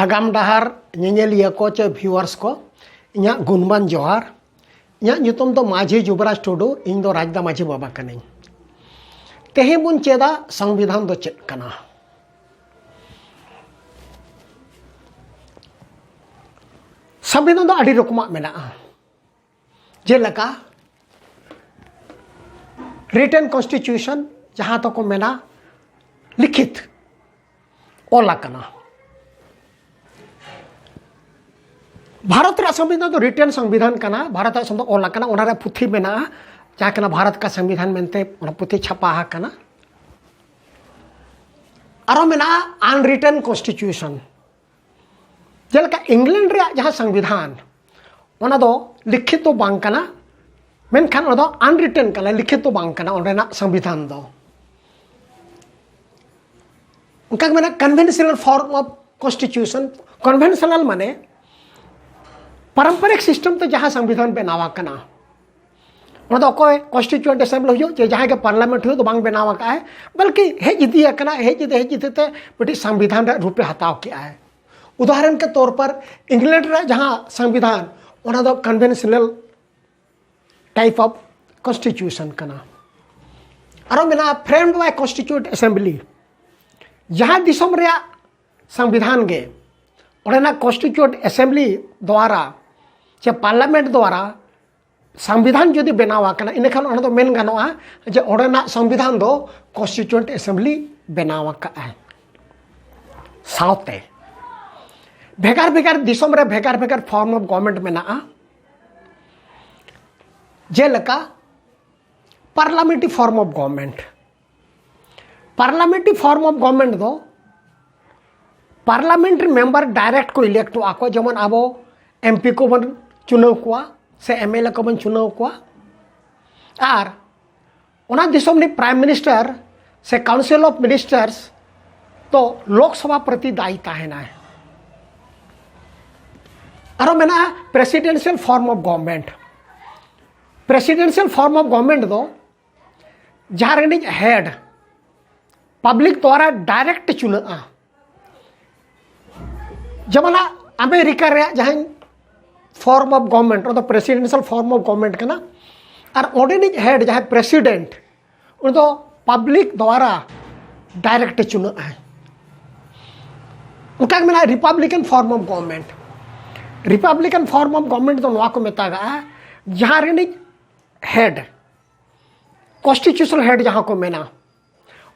आगाम डहार नेनेलिया को चे व्यूअर्स को इन्या गुणमान जोहार इन्या nyutum तो माझी जुबराज टुडू इन दो राजदा माझी बाबा कने तेहे बुन चेदा संविधान दो चेत कना संविधान दो अड़ी रकमा मेना जेलका रिटन कॉन्स्टिट्यूशन जहां तो को मेना लिखित ओला कना भारत रा संविधान तो रिटन संविधान कना भारत रा संविधान ओला कना ओना रे पुथी मेना जहां कना भारत का संविधान मेनते ओना पुथी छपा हा कना आरो मेना अनरिटन कॉन्स्टिट्यूशन जेलका इंग्लैंड रे जहां संविधान ओना दो लिखित तो बांग कना मेनखान ओना दो अनरिटन कना लिखित तो बांग कना ओना संविधान दो उनका मेना conventional form of constitution conventional माने पारंपरिक सिस्टम तो जहां संविधान बनावा कना ओना दो कोई कॉन्स्टिट्यूएंट असेंबली हो जे जहां के पार्लियामेंट हो तो बांग बनावा का है बल्कि हेज इदिया कना हेज इदते बटी संविधान रे रूपे हताव किया है। उदाहरण के तौर पर इंग्लैंड रे जहां संविधान ओना दो कन्वेंशनल टाइप ऑफ कॉन्स्टिट्यूशन कना आरो मेना फ्रेम्ड बाय कॉन्स्टिट्यूएंट असेंबली जहां दिसम रे संविधान गे ओना कॉन्स्टिट्यूएंट असेंबली द्वारा चे पार्लियामेंट द्वारा संविधान जदि बनावा कना इनखान ओना दो मेन गानोआ जे ओना संविधान दो कॉन्स्टिट्यूएंट असेंबली बनावा का है साउते भेगार भेगार दिसम रे भेगार भेगार फॉर्म ऑफ गवर्नमेंट मेना जेलका parliamentary form of government parliamentary form of government दो पार्लियामेंट्री मेंबर डायरेक्ट को इलेक्ट आको जेमन आबो एमपी को बन चुनाव कुआ से एमएलए को बन चुनाव कुआ आर ओना दिसम नि प्राइम मिनिस्टर से काउंसिल ऑफ मिनिस्टर्स तो लोकसभा प्रति दायी ताहेना है आरो मेना presidential form of government presidential form of government दो जहां रेनिज हेड पब्लिक द्वारा डायरेक्ट चुना जमना अमेरिका रे जहां फॉर्म ऑफ गवर्नमेंट और प्रेसिडेंशियल फॉर्म ऑफ गवर्नमेंट कना और ओडेनिज हेड जहां प्रेसिडेंट उन तो पब्लिक द्वारा डायरेक्ट चुना है उनका मेना Republican form of government Republican form of government तो नवा को मेतागा जहां रेनिज हेड कॉन्स्टिट्यूशनल हेड जहां को मेना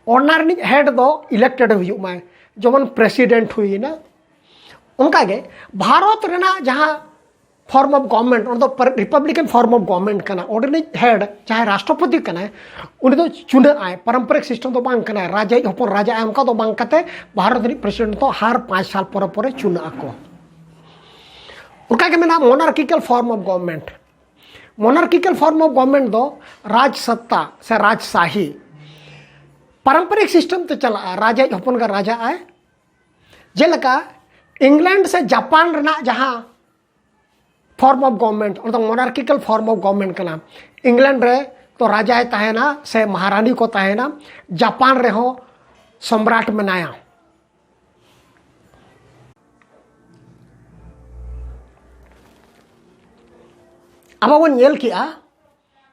ऑनरनिज हेड दो इलेक्टेड हुई माय जमन प्रेसिडेंट हुई ना उनका गे भारत रेना जहां फॉर्म ऑफ गवर्नमेंट उन तो रिपब्लिकन फॉर्म ऑफ गवर्नमेंट कना ऑर्डिनेज हेड चाहे राष्ट्रपति कना उन तो चुना आए पारंपरिक सिस्टम तो बांग कना राजा हपन राजा उनका तो बांग कते भारत रि प्रेसिडेंट तो हर 5 साल पर पर चुना आको उनका के मेना monarchical form of government monarchical form of government दो राज सत्ता से राजशाही पारंपरिक सिस्टम तो चला राजा हपन का राजा आए जेलका इंग्लैंड से जापान रेना जहां फॉर्म ऑफ गवर्नमेंट और मोनार्किकल फॉर्म ऑफ गवर्नमेंट का नाम इंग्लैंड रे तो राजा ताहेना से महारानी को ताहेना जापान रे हो सम्राट मनाया अब बन नेल किया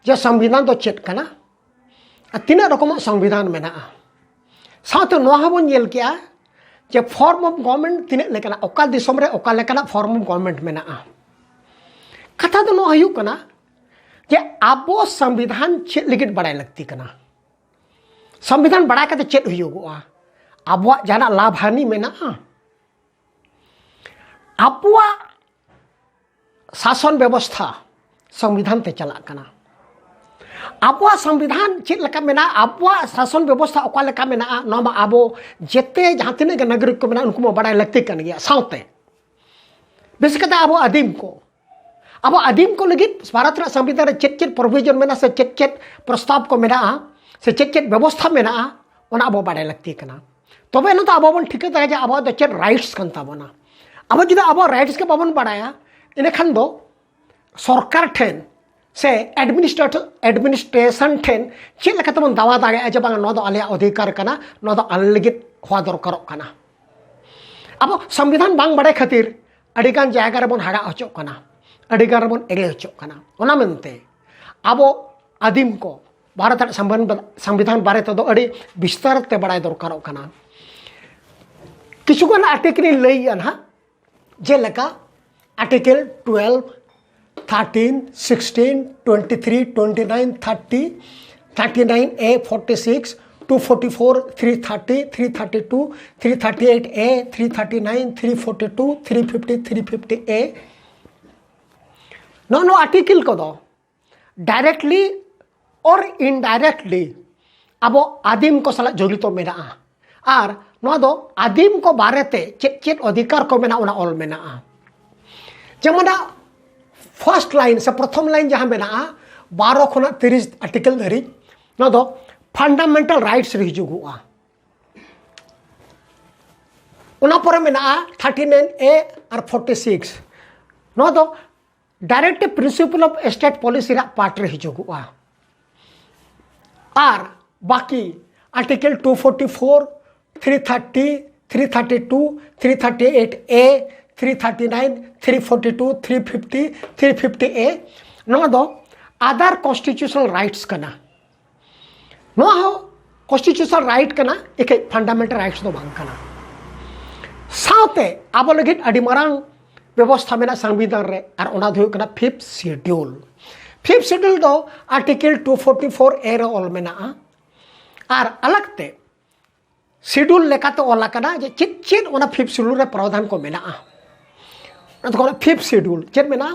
जे संविधान तो चेत कना तीना रकम संविधान मेना साथ नोहा बन नेल किया जे फॉर्म ऑफ गवर्नमेंट तीना लेकना ओका दिसम रे ओका लेकना फॉर्म ऑफ गवर्नमेंट मेना कथा तो नो हयु कना जे आबो संविधान चेत लिगित बड़ाई लगती कना संविधान बड़ा कते चेत हुयुगोआ आबो जाना लाभ हानि मेना आबो शासन व्यवस्था संविधान ते चला कना आबो संविधान चेत लका मेना आबो शासन व्यवस्था ओका लेका मेना नोमा आबो जेते जहां तिने के नागरिक को मेना उनको बड़ाई लगती कन गया साउते बेसिकते आबो आदिम को अब आदिम को लगी भारत संविधान चेत चेत प्रोविजन मेना से चेत चेत प्रस्ताव को मेना से चेत चेत व्यवस्था मेना ओना अब बाड़े लगती कना तबे न तो अब बन ठीक है अब दो चेत राइट्स कन ताबना अब जुदा अब राइट्स के बाबन बाड़ाया इन खान दो सरकार ठेन से एडमिनिस्ट्रेशन ठेन चेत लेका तबन दावा दागे जे बांग न दो आले अधिकार कना न दो आले लगी हुआ दरकार कना अब संविधान बांग बड़े खातिर अड़ीगान जायगा रे बन हागा होचोक कना अड़ीगान रे बन एरे होचोक कना ओना मेनते अब आदिम को भारत संविधान बारे तो अड़ी विस्तार ते बड़ाई दरकारों कना किछुगान आर्टिकल लैया ना जेलेका article 12 13 16 23 29 30 39A 46 244 330 332 338A 339 342 350 350A no article को दो डायरेक्टली और इनडायरेक्टली अब आदिम को सला जड़ित मेना और नो दो आदिम को बारेते चेत चेत अधिकार को मेना उना ऑल मेना जमना फर्स्ट लाइन से प्रथम लाइन जहाँ मेना 12 खुना 30 आर्टिकल धरी नो दो फंडामेंटल राइट्स हिजुगुआ उना पर मेना 39A और 46 नो दो direct principle of state policy part रे हिजुगुआ और बाकी आर्टिकल 244 330 332 338A 339 342 350 350A नो दो अदर कॉन्स्टिट्यूशनल राइट्स कना नो हो कॉन्स्टिट्यूशनल राइट कना एक फंडामेंटल राइट्स दो बांग कना साथे अब लगे अड़ी मारांग व्यवस्था में संविधान रे और ओना दो कना 5th शेड्यूल दो आर्टिकल 244A रे ऑल मेना और अलग ते शेड्यूल लेका तो ओला कना जे चित चित ओना 5th शेड्यूल रे प्रावधान को मेना तो 5th शेड्यूल चेत मेना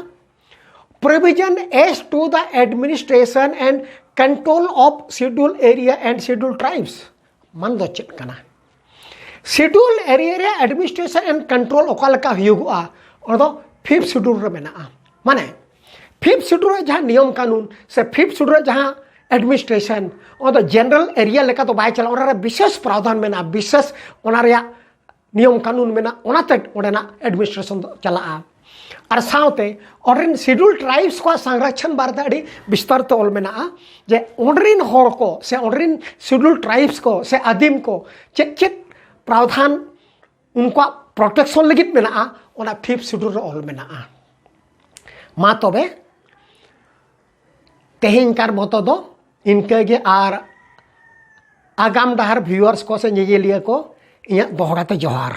provision as to the administration and control of schedule area and schedule tribes मन दो चेत कना शेड्यूल एरिया रे एडमिनिस्ट्रेशन एंड कंट्रोल ओका लेका हुयुगुआ और दो 5th शेड्यूल रे मेना माने 5th शेड्यूल रे जहाँ नियम कानून से 5th शेड्यूल रे जहाँ एडमिनिस्ट्रेशन और तो जनरल एरिया लेका तो बाय चला ओना रे विशेष प्रावधान मेना विशेष ओना रे नियम कानून मेना ओना तक ओडेना एडमिनिस्ट्रेशन चला और साथे ओरिन शेड्यूल ट्राइब्स को संरक्षण बारे अड़ी विस्तार तो ऑल मेना जे ओरिन होड़ को से ओरिन शेड्यूल ट्राइब्स को से आदिम को चेक चेक प्रावधान उनको प्रोटेक्शन लगी मेना ओना 5th शेड्यूल रे ऑल मेना मा तबे तेहिंकार मतो दो इनके गे आर आगाम डाहर व्यूअर्स को से निजेलिया को इया दोहराते जोहार।